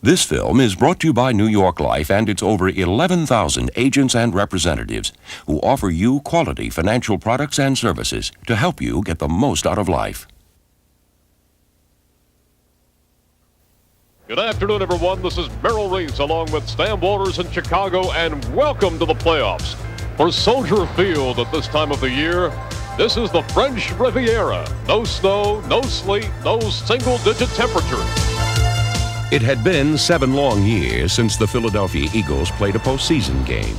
This film is brought to you by New York Life and its over 11,000 agents and representatives who offer you quality financial products and services to help you get the most out of life. Good afternoon, everyone. This is Merrill Reese along with Stan Walters in Chicago, and welcome to the playoffs. For Soldier Field at this time of the year, this is the French Riviera. No snow, no sleet, no single-digit temperature. It had been 7 long years since the Philadelphia Eagles played a postseason game.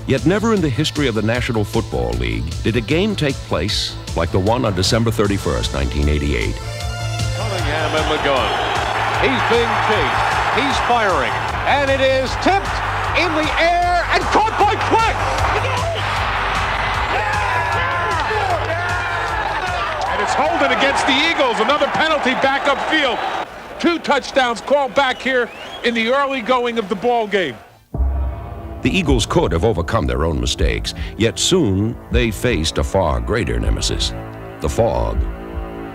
Yet never in the history of the National Football League did a game take place like the one on December 31st, 1988. Cunningham in the gun. He's being chased. He's firing. And it is tipped in the air and caught by Quick. And it's holding against the Eagles. Another penalty back upfield. 2 touchdowns called back here in the early going of the ball game. The Eagles could have overcome their own mistakes, yet soon they faced a far greater nemesis, the fog.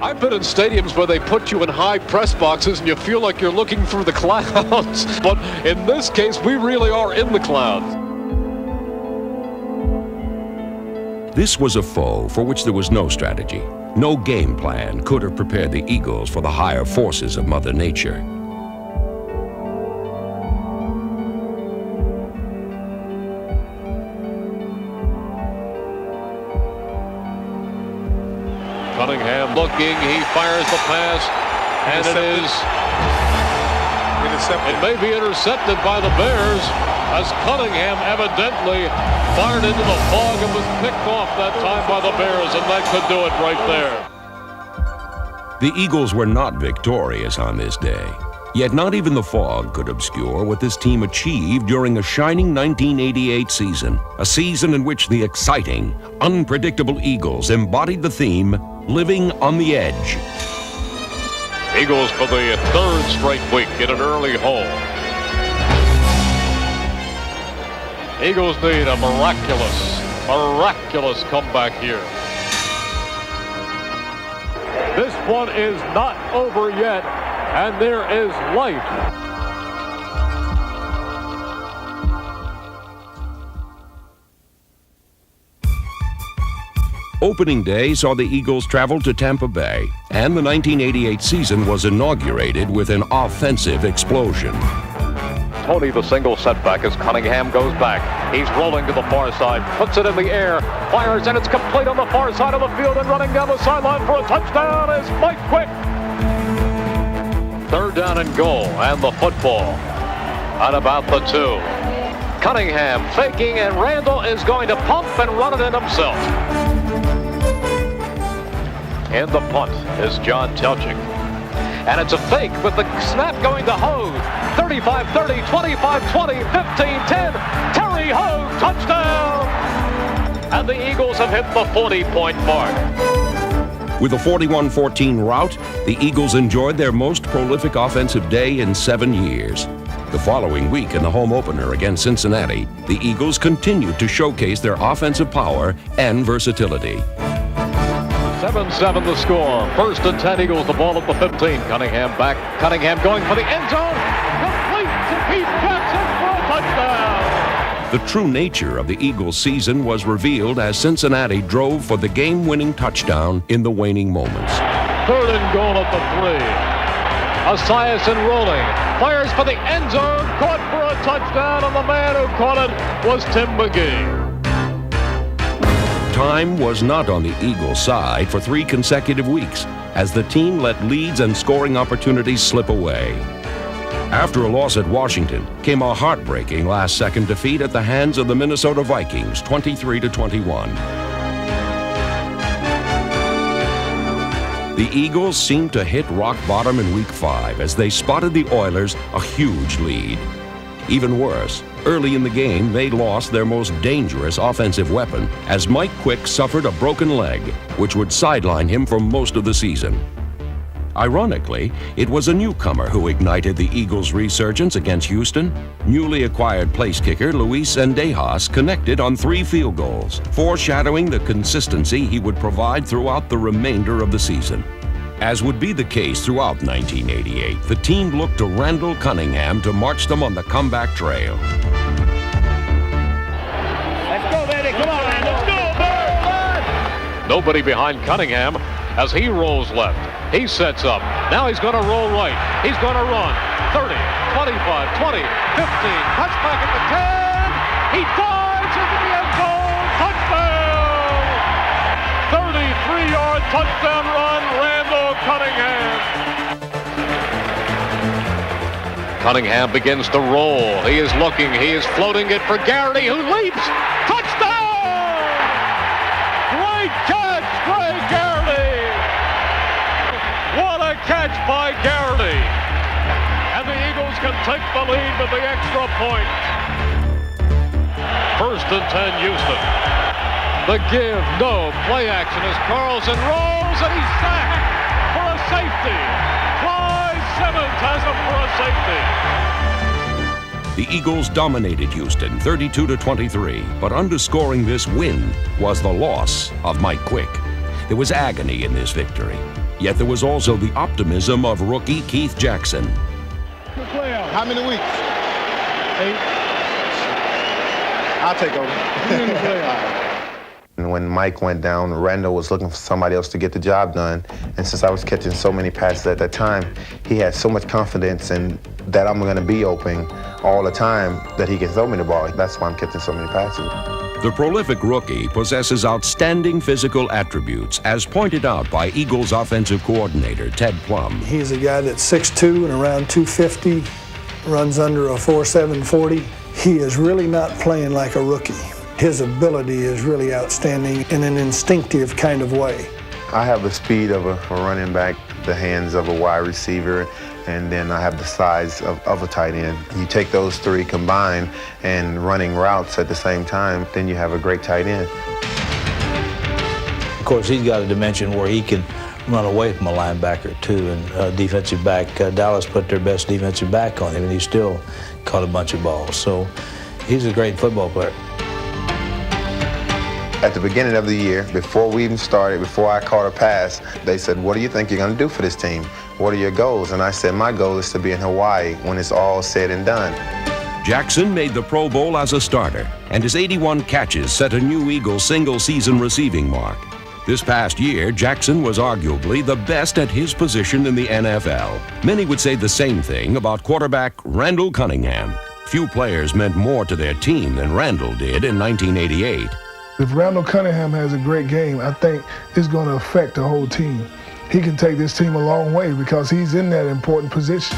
I've been in stadiums where they put you in high press boxes and you feel like you're looking through the clouds. But in this case, we really are in the clouds. This was a foe for which there was no strategy. No game plan could have prepared the Eagles for the higher forces of Mother Nature. Cunningham looking, he fires the pass, and it is intercepted. It may be intercepted by the Bears, as Cunningham evidently fired into the fog and was picked off that time by the Bears, and that could do it right there. The Eagles were not victorious on this day, yet not even the fog could obscure what this team achieved during a shining 1988 season, a season in which the exciting, unpredictable Eagles embodied the theme, living on the edge. Eagles for the 3rd straight week get an early home. Eagles need a miraculous comeback here. This one is not over yet, and there is life. Opening day saw the Eagles travel to Tampa Bay, and the 1988 season was inaugurated with an offensive explosion. Tony the single setback as Cunningham goes back. He's rolling to the far side, puts it in the air, fires, and it's complete on the far side of the field, and running down the sideline for a touchdown is Mike Quick. 3rd down and goal, and the football at about the 2. Cunningham faking, and Randall is going to pump and run it in himself. And the punt is John Telchik. And it's a fake with the snap going to Hogue. 35-30, 25-20, 15-10. Terry Hogue, touchdown! And the Eagles have hit the 40-point mark. With a 41-14 rout, the Eagles enjoyed their most prolific offensive day in 7 years. The following week in the home opener against Cincinnati, the Eagles continued to showcase their offensive power and versatility. 7-7 the score. 1st and 10 Eagles, the ball at the 15. Cunningham back. Cunningham going for the end zone. Complete to Keith Jackson for a touchdown. The true nature of the Eagles' season was revealed as Cincinnati drove for the game-winning touchdown in the waning moments. 3rd and goal at the 3. Esiason rolling. Fires for the end zone. Caught for a touchdown, and the man who caught it was Tim McGee. Time was not on the Eagles' side for 3 consecutive weeks as the team let leads and scoring opportunities slip away. After a loss at Washington came a heartbreaking last-second defeat at the hands of the Minnesota Vikings, 23-21. The Eagles seemed to hit rock bottom in Week 5 as they spotted the Oilers a huge lead. Even worse, early in the game, they lost their most dangerous offensive weapon as Mike Quick suffered a broken leg, which would sideline him for most of the season. Ironically, it was a newcomer who ignited the Eagles' resurgence against Houston. Newly acquired place kicker Luis Zendejas connected on 3 field goals, foreshadowing the consistency he would provide throughout the remainder of the season. As would be the case throughout 1988, the team looked to Randall Cunningham to march them on the comeback trail. Let's go, baby. Come on, man. Let's go, Bird. Nobody behind Cunningham as he rolls left. He sets up. Now he's going to roll right. He's going to run. 30, 25, 20, 15. Touchback at the 10. He dives into the end zone. Touchdown! 33-yard touchdown run, Randall Cunningham. Cunningham begins to roll. He is looking. He is floating it for Garrity, who leaps. Touchdown! Great catch, Greg Garrity. What a catch by Garrity. And the Eagles can take the lead with the extra point. 1st and 10, Houston. The give, no, play action as Carlson rolls and he's sacked for a safety. Clyde Simmons has him for a safety. The Eagles dominated Houston 32-23, but underscoring this win was the loss of Mike Quick. There was agony in this victory, yet there was also the optimism of rookie Keith Jackson. How many weeks? 8. I'll take over. And when Mike went down, Randall was looking for somebody else to get the job done. And since I was catching so many passes at that time, he had so much confidence in that I'm going to be open all the time that he can throw me the ball. That's why I'm catching so many passes. The prolific rookie possesses outstanding physical attributes, as pointed out by Eagles offensive coordinator Ted Plum. He's a guy that's 6'2" and around 250, runs under a 4.7 40. He is really not playing like a rookie. His ability is really outstanding in an instinctive kind of way. I have the speed of a running back, the hands of a wide receiver, and then I have the size of a tight end. You take those three combined and running routes at the same time, then you have a great tight end. Of course, he's got a dimension where he can run away from a linebacker too, and defensive back. Dallas put their best defensive back on him, and he still caught a bunch of balls. So he's a great football player. At the beginning of the year, before we even started, before I caught a pass, they said, what do you think you're going to do for this team? What are your goals? And I said, my goal is to be in Hawaii when it's all said and done. Jackson made the Pro Bowl as a starter, and his 81 catches set a new Eagles single-season receiving mark. This past year, Jackson was arguably the best at his position in the NFL. Many would say the same thing about quarterback Randall Cunningham. Few players meant more to their team than Randall did in 1988. If Randall Cunningham has a great game, I think it's going to affect the whole team. He can take this team a long way because he's in that important position.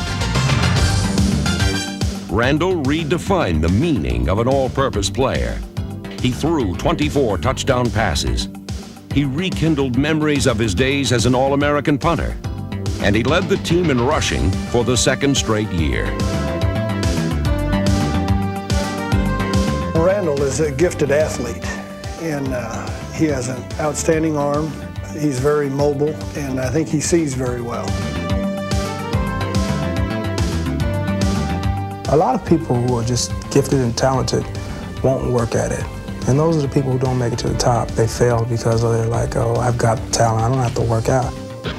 Randall redefined the meaning of an all-purpose player. He threw 24 touchdown passes. He rekindled memories of his days as an All-American punter. And he led the team in rushing for the second straight year. Randall is a gifted athlete, and he has an outstanding arm. He's very mobile, and I think he sees very well. A lot of people who are just gifted and talented won't work at it. And those are the people who don't make it to the top. They fail because they're like, oh, I've got talent, I don't have to work out.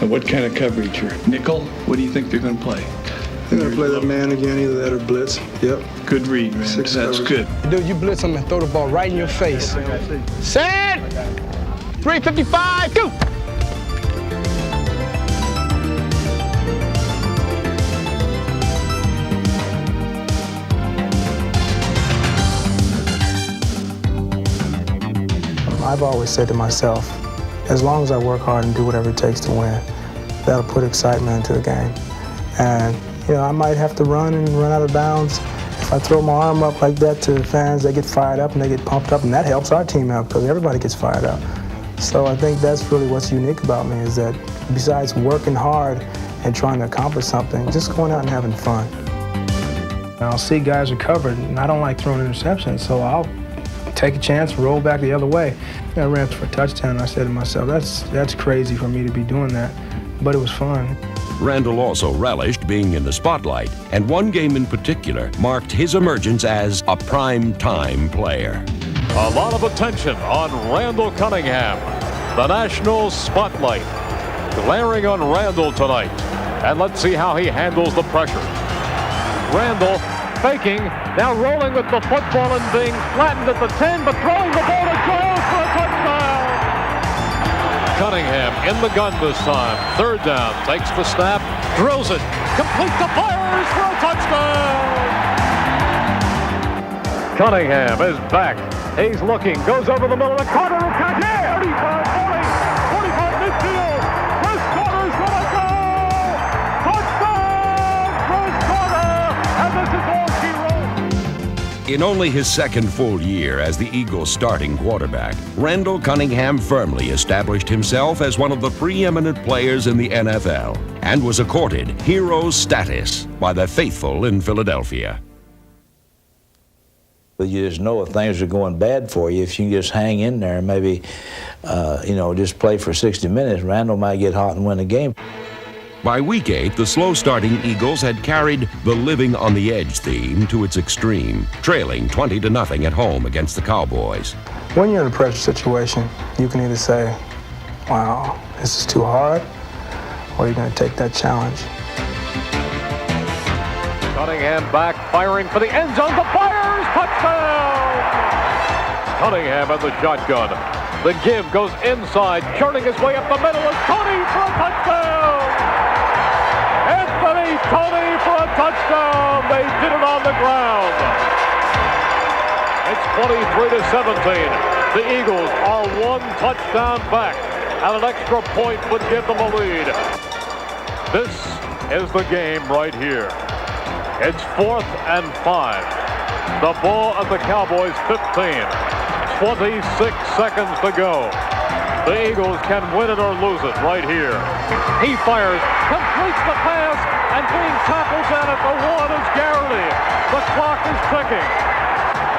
What kind of coverage? Your nickel? What do you think they're going to play? They're going to play the man again, either that or blitz. Yep. Good read, man. That's coverage. Good. Dude, you blitz them and throw the ball right in your face. Set! 355, go! I've always said to myself, as long as I work hard and do whatever it takes to win, that'll put excitement into the game. And, you know, I might have to run out of bounds. If I throw my arm up like that to the fans, they get fired up and they get pumped up, and that helps our team out because everybody gets fired up. So I think that's really what's unique about me, is that besides working hard and trying to accomplish something, just going out and having fun. I'll see guys are covered, and I don't like throwing interceptions, so I'll take a chance, roll back the other way. I ran for a touchdown, and I said to myself, that's crazy for me to be doing that, but it was fun. Randall also relished being in the spotlight, and one game in particular marked his emergence as a prime-time player. A lot of attention on Randall Cunningham, the national spotlight. glaring on Randall tonight. And let's see how he handles the pressure. Randall faking, now rolling with the football and being flattened at the 10, but throwing the ball to Giles for a touchdown. Cunningham in the gun this time. Third down, takes the snap, throws it, complete to Byers for a touchdown. Cunningham is back. He's looking, goes over the middle of Carter, who catches 35, 40, 45 midfield. Chris Carter's gonna go! Touchdown, Chris Carter! And this is all she wrote. In only his second full year as the Eagles' starting quarterback, Randall Cunningham firmly established himself as one of the preeminent players in the NFL and was accorded hero status by the faithful in Philadelphia. But you just know if things are going bad for you, if you can just hang in there and maybe, just play for 60 minutes, Randall might get hot and win a game. By week 8, the slow-starting Eagles had carried the living on the edge theme to its extreme, trailing 20-0 at home against the Cowboys. When you're in a pressure situation, you can either say, wow, this is too hard, or you're going to take that challenge. Cunningham back, firing for the end zone. The Byers touchdown! Cunningham in the shotgun. The give goes inside, churning his way up the middle is Tony for a touchdown! Anthony Tony for a touchdown! They did it on the ground. It's 23-17. The Eagles are one touchdown back, and an extra point would give them a lead. This is the game right here. It's 4th and 5. The ball at the Cowboys 15. 26 seconds to go. The Eagles can win it or lose it right here. He fires, completes the pass, and being tackled down at the 1 is Garrity. The clock is ticking.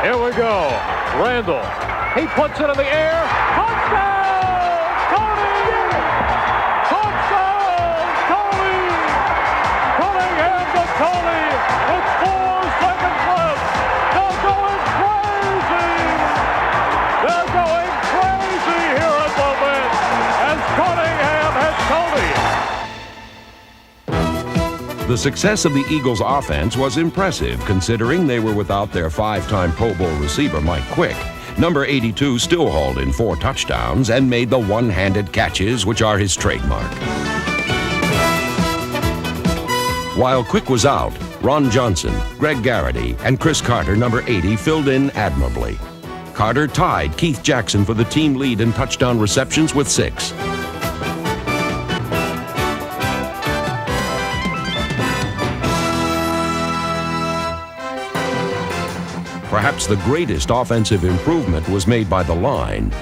Here we go. Randall. He puts it in the air. Touchdown! Tony! Touchdown! Tony! Cunningham to Tony with 4 seconds left. They're going crazy! They're going crazy here at the bench as Cunningham hits Tony. The success of the Eagles' offense was impressive, considering they were without their 5-time Pro Bowl receiver Mike Quick. Number 82 still hauled in 4 touchdowns and made the one-handed catches, which are his trademark. While Quick was out, Ron Johnson, Greg Garrity, and Chris Carter, number 80, filled in admirably. Carter tied Keith Jackson for the team lead in touchdown receptions with 6. Perhaps the greatest offensive improvement was made by the line.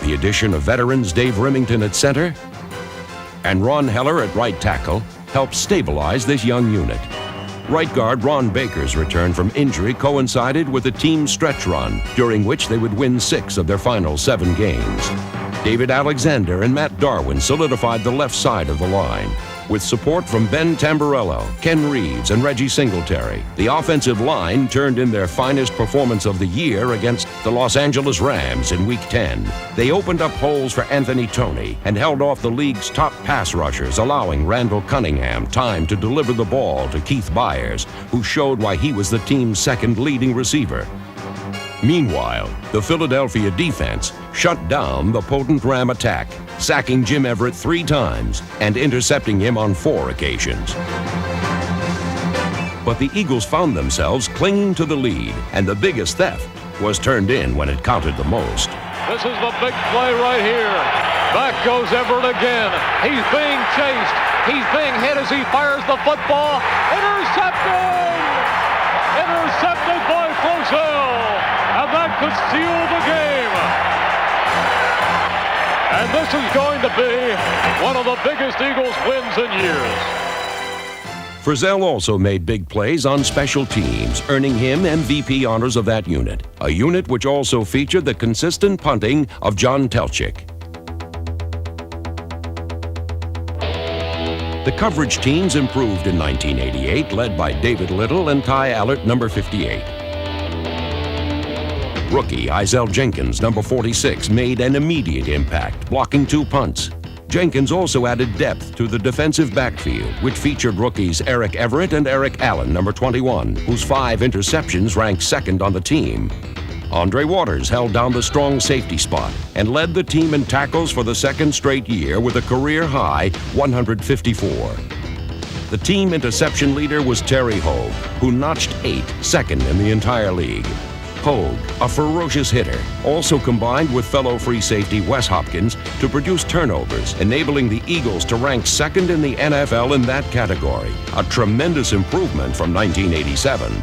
The addition of veterans Dave Remington at center and Ron Heller at right tackle helped stabilize this young unit. Right guard Ron Baker's return from injury coincided with a team stretch run, during which they would win 6 of their final 7 games. David Alexander and Matt Darwin solidified the left side of the line. With support from Ben Tamburello, Ken Reeves, and Reggie Singletary, the offensive line turned in their finest performance of the year against the Los Angeles Rams in Week 10. They opened up holes for Anthony Tony and held off the league's top pass rushers, allowing Randall Cunningham time to deliver the ball to Keith Byers, who showed why he was the team's second leading receiver. Meanwhile, the Philadelphia defense shut down the potent Ram attack, sacking Jim Everett 3 times and intercepting him on 4 occasions. But the Eagles found themselves clinging to the lead, and the biggest theft was turned in when it counted the most. This is the big play right here. Back goes Everett again. He's being chased. He's being hit as he fires the football. Intercepted! Intercepted by Flozell. And that could seal the game. And this is going to be one of the biggest Eagles wins in years. Frizzell also made big plays on special teams, earning him MVP honors of that unit, a unit which also featured the consistent punting of John Telchik. The coverage teams improved in 1988, led by David Little and Ty Allert, number 58. Rookie Izell Jenkins, number 46, made an immediate impact, blocking 2 punts. Jenkins also added depth to the defensive backfield, which featured rookies Eric Everett and Eric Allen, number 21, whose 5 interceptions ranked second on the team. Andre Waters held down the strong safety spot and led the team in tackles for the second straight year with a career-high 154. The team interception leader was Terry Hogue, who notched 8, second in the entire league. Hogue, a ferocious hitter, also combined with fellow free safety Wes Hopkins to produce turnovers, enabling the Eagles to rank second in the NFL in that category, a tremendous improvement from 1987.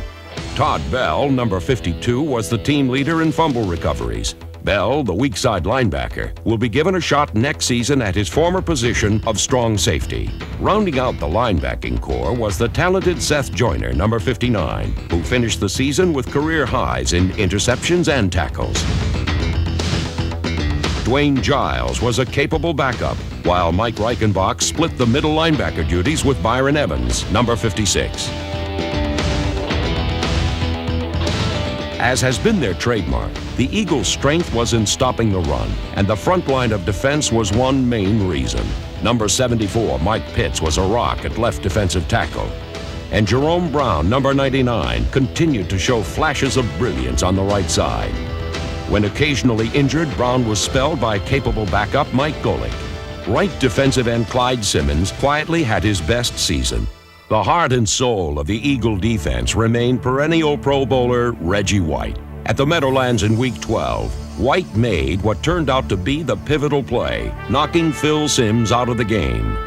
Todd Bell, number 52, was the team leader in fumble recoveries. Bell, the weak side linebacker, will be given a shot next season at his former position of strong safety. Rounding out the linebacking core was the talented Seth Joyner, number 59, who finished the season with career highs in interceptions and tackles. Dwayne Giles was a capable backup, while Mike Reichenbach split the middle linebacker duties with Byron Evans, number 56. As has been their trademark, the Eagles' strength was in stopping the run, and the front line of defense was one main reason. Number 74, Mike Pitts, was a rock at left defensive tackle. And Jerome Brown, number 99, continued to show flashes of brilliance on the right side. When occasionally injured, Brown was spelled by capable backup Mike Golick. Right defensive end Clyde Simmons quietly had his best season. The heart and soul of the Eagle defense remained perennial Pro Bowler Reggie White. At the Meadowlands in Week 12, White made what turned out to be the pivotal play, knocking Phil Simms out of the game.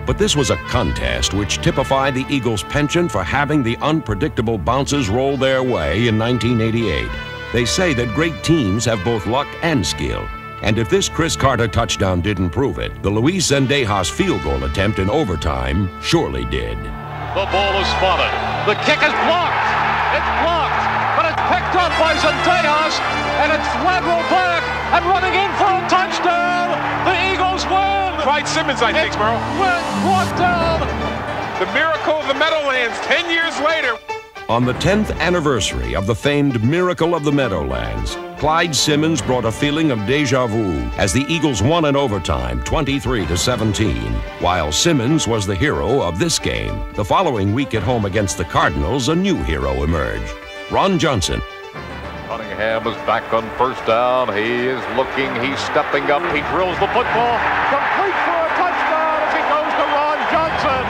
But this was a contest which typified the Eagles' penchant for having the unpredictable bounces roll their way in 1988. They say that great teams have both luck and skill. And if this Chris Carter touchdown didn't prove it, the Luis Zendejas field goal attempt in overtime surely did. The ball is spotted. The kick is blocked. It's blocked, but it's picked up by Zendejas, and it's lateral back and running in for a touchdown. The Eagles win. Clyde Simmons, I think, Merle. Brought down. The miracle of the Meadowlands 10 years later. On the 10th anniversary of the famed Miracle of the Meadowlands, Clyde Simmons brought a feeling of deja vu as the Eagles won in overtime 23-17, while Simmons was the hero of this game. The following week at home against the Cardinals, a new hero emerged, Ron Johnson. Cunningham is back on first down. He is looking, he's stepping up, he drills the football, complete for a touchdown as he goes to Ron Johnson.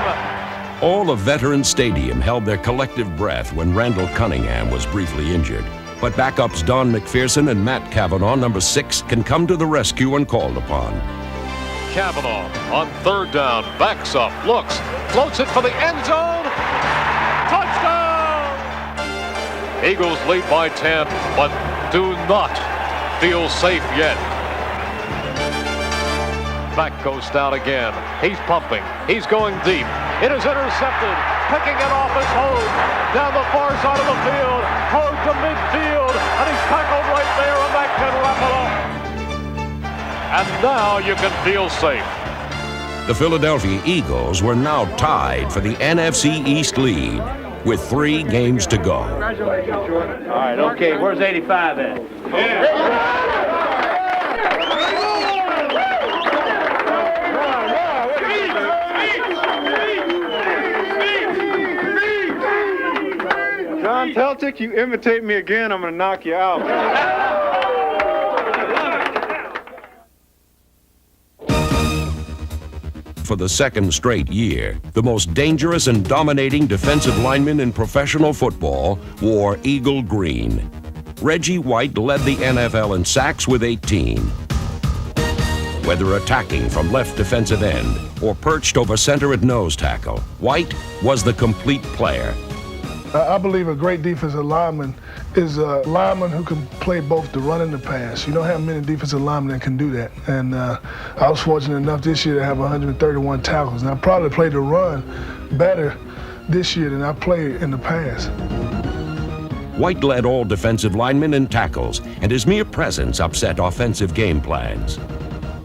All of Veterans Stadium held their collective breath when Randall Cunningham was briefly injured. But backups Don McPherson and Matt Cavanaugh, number 6, can come to the rescue when called upon. Cavanaugh on third down, backs up, looks, floats it for the end zone. Touchdown! Eagles lead by 10, but do not feel safe yet. Back goes down again. He's pumping. He's going deep. It is intercepted. Picking it off is Hogue. Down the far side of the field. Hogue to midfield. And he's tackled right there, and that can wrap it up. And now you can feel safe. The Philadelphia Eagles were now tied for the NFC East lead with 3 games to go. Congratulations, Jordan. All right, okay. Where's 85 at? Yeah. John Telchik, you imitate me again, I'm going to knock you out. For the second straight year, the most dangerous and dominating defensive lineman in professional football wore Eagle green. Reggie White led the NFL in sacks with 18. Whether attacking from left defensive end or perched over center at nose tackle, White was the complete player. I believe a great defensive lineman is a lineman who can play both the run and the pass. You don't have many defensive linemen that can do that. And I was fortunate enough this year to have 131 tackles. And I probably played the run better this year than I played in the past. White led all defensive linemen in tackles, and his mere presence upset offensive game plans.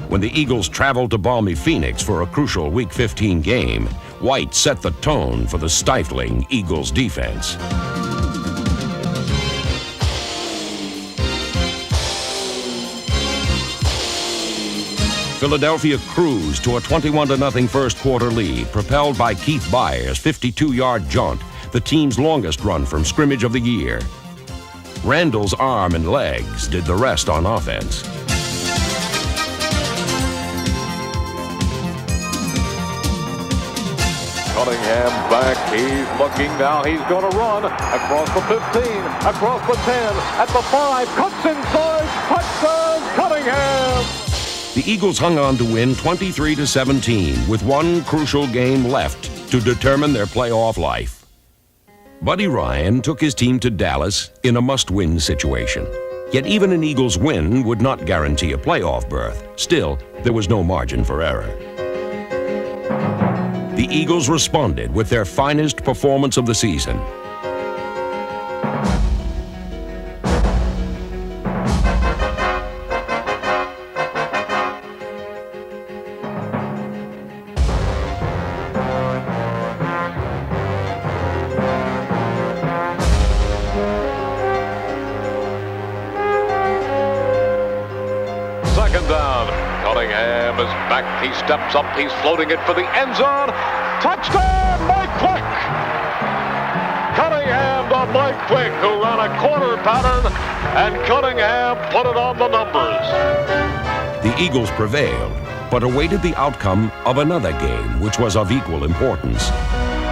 When the Eagles traveled to balmy Phoenix for a crucial Week 15 game, White set the tone for the stifling Eagles defense. Philadelphia cruised to a 21-0 first quarter lead, propelled by Keith Byers' 52-yard jaunt, the team's longest run from scrimmage of the year. Randall's arm and legs did the rest on offense. Cunningham back, he's looking now, he's going to run across the 15, across the 10, at the 5, cuts inside, touchdown Cunningham! The Eagles hung on to win 23-17 with one crucial game left to determine their playoff life. Buddy Ryan took his team to Dallas in a must-win situation. Yet even an Eagles win would not guarantee a playoff berth. Still, there was no margin for error. The Eagles responded with their finest performance of the season. Second down. Cunningham is back. He steps up. He's floating it for the end zone. Touchdown, Mike Quick! Cunningham to Mike Quick, who ran a corner pattern, and Cunningham put it on the numbers. The Eagles prevailed, but awaited the outcome of another game, which was of equal importance.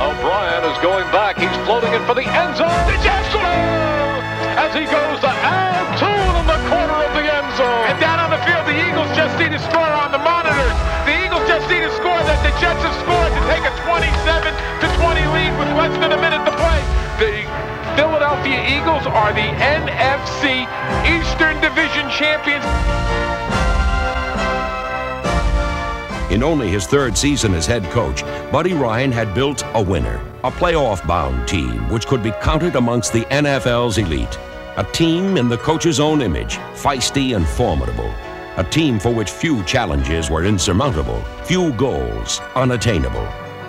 O'Brien is going back. He's floating it for the end zone. As he goes to Al Toon in the corner of the end zone. And down on the field, the Eagles just need to score on the monitors. The Eagles just need to score that the Jets have scored to take a 27-20 lead with less than a minute to play. The Philadelphia Eagles are the NFC Eastern Division champions. In only his third season as head coach, Buddy Ryan had built a winner, a playoff-bound team which could be counted amongst the NFL's elite. A team in the coach's own image, feisty and formidable. A team for which few challenges were insurmountable, few goals unattainable.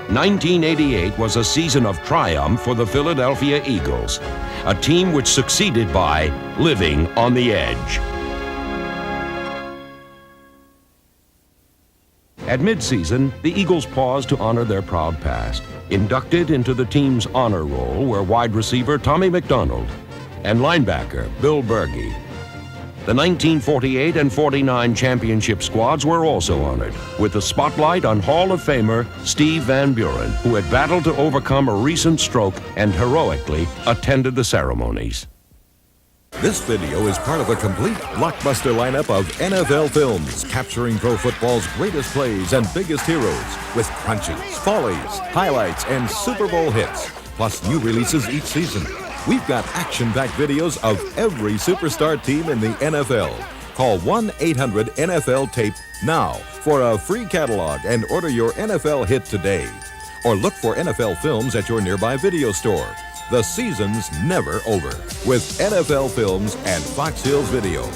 1988 was a season of triumph for the Philadelphia Eagles, a team which succeeded by living on the edge. At midseason, the Eagles paused to honor their proud past. Inducted into the team's honor roll were wide receiver Tommy McDonald and linebacker Bill Bergey. The 1948 and 49 championship squads were also honored, with the spotlight on Hall of Famer Steve Van Buren, who had battled to overcome a recent stroke and heroically attended the ceremonies. This video is part of a complete blockbuster lineup of NFL films capturing pro football's greatest plays and biggest heroes with crunches, follies, highlights, and Super Bowl hits, plus new releases each season. We've got action-packed videos of every superstar team in the NFL. Call 1-800-NFL-TAPE now for a free catalog and order your NFL hit today. Or look for NFL films at your nearby video store. The season's never over with NFL Films and Fox Hills Video.